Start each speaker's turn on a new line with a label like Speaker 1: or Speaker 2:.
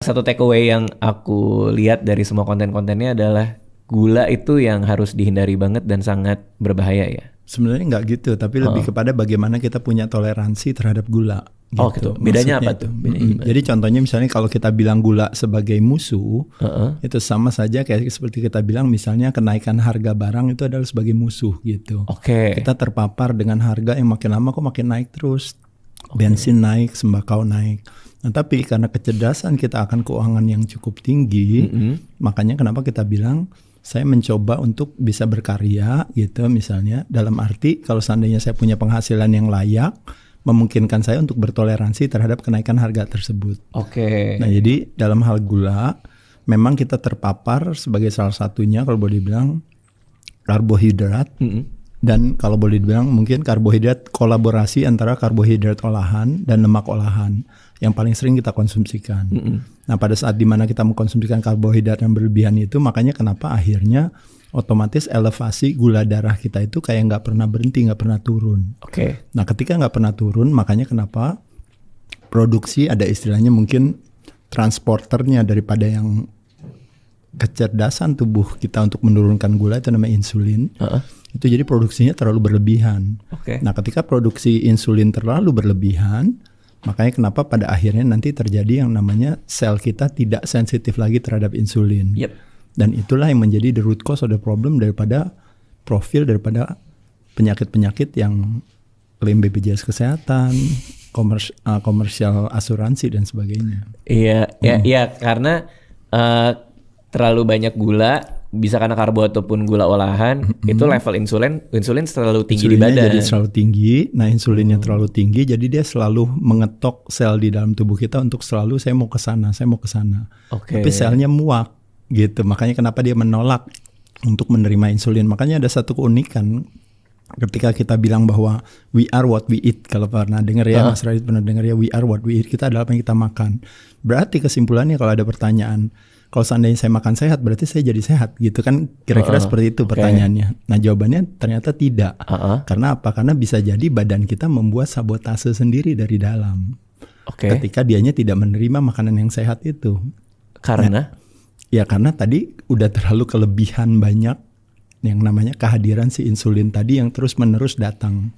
Speaker 1: satu takeaway yang aku lihat dari semua konten-kontennya adalah gula itu yang harus dihindari banget dan sangat berbahaya ya.
Speaker 2: Sebenarnya nggak gitu, tapi lebih kepada bagaimana kita punya toleransi terhadap gula. Gitu.
Speaker 1: Oh gitu. Bedanya
Speaker 2: Maksudnya
Speaker 1: apa tuh? Bedanya
Speaker 2: Jadi contohnya misalnya kalau kita bilang gula sebagai musuh, itu sama saja kayak seperti kita bilang misalnya kenaikan harga barang itu adalah sebagai musuh gitu.
Speaker 1: Oke.
Speaker 2: Kita terpapar dengan harga yang makin lama kok makin naik terus. Bensin naik, sembako naik. Nah, tapi karena kecerdasan kita akan keuangan yang cukup tinggi, makanya kenapa kita bilang saya mencoba untuk bisa berkarya gitu misalnya. Dalam arti kalau seandainya saya punya penghasilan yang layak, memungkinkan saya untuk bertoleransi terhadap kenaikan harga tersebut.
Speaker 1: Oke.
Speaker 2: Nah jadi dalam hal gula, memang kita terpapar sebagai salah satunya kalau boleh dibilang karbohidrat. Dan kalau boleh dibilang mungkin karbohidrat kolaborasi antara karbohidrat olahan dan lemak olahan yang paling sering kita konsumsikan. Nah pada saat dimana kita mengkonsumsikan karbohidrat yang berlebihan itu, makanya kenapa akhirnya otomatis elevasi gula darah kita itu kayak nggak pernah berhenti, nggak pernah turun.
Speaker 1: Oke.
Speaker 2: Nah ketika nggak pernah turun, makanya kenapa produksi ada istilahnya mungkin transporternya daripada yang kecerdasan tubuh kita untuk menurunkan gula itu namanya insulin. Itu jadi produksinya terlalu berlebihan. Nah ketika produksi insulin terlalu berlebihan, makanya kenapa pada akhirnya nanti terjadi yang namanya sel kita tidak sensitif lagi terhadap insulin. Dan itulah yang menjadi the root cause of the problem daripada profil daripada penyakit-penyakit yang klaim BPJS Kesehatan, komersial asuransi dan sebagainya.
Speaker 1: Iya, karena terlalu banyak gula, bisa karena karbo ataupun gula olahan, itu level insulin selalu tinggi di badan.
Speaker 2: Jadi selalu tinggi. Nah insulinnya terlalu tinggi, jadi dia selalu mengetok sel di dalam tubuh kita untuk selalu saya mau ke sana. Tapi selnya muak gitu. Makanya kenapa dia menolak untuk menerima insulin. Makanya ada satu keunikan ketika kita bilang bahwa we are what we eat. Kalau pernah dengar ya, Mas Radit pernah dengar ya, we are what we eat. Kita adalah apa yang kita makan. Berarti kesimpulannya kalau ada pertanyaan, kalau seandainya saya makan sehat, berarti saya jadi sehat gitu kan, kira-kira seperti itu pertanyaannya. Nah jawabannya ternyata tidak. Karena apa? Karena bisa jadi badan kita membuat sabotase sendiri dari dalam. Ketika dianya tidak menerima makanan yang sehat itu.
Speaker 1: Karena?
Speaker 2: Ya karena tadi udah terlalu kelebihan banyak yang namanya kehadiran si insulin tadi yang terus menerus datang.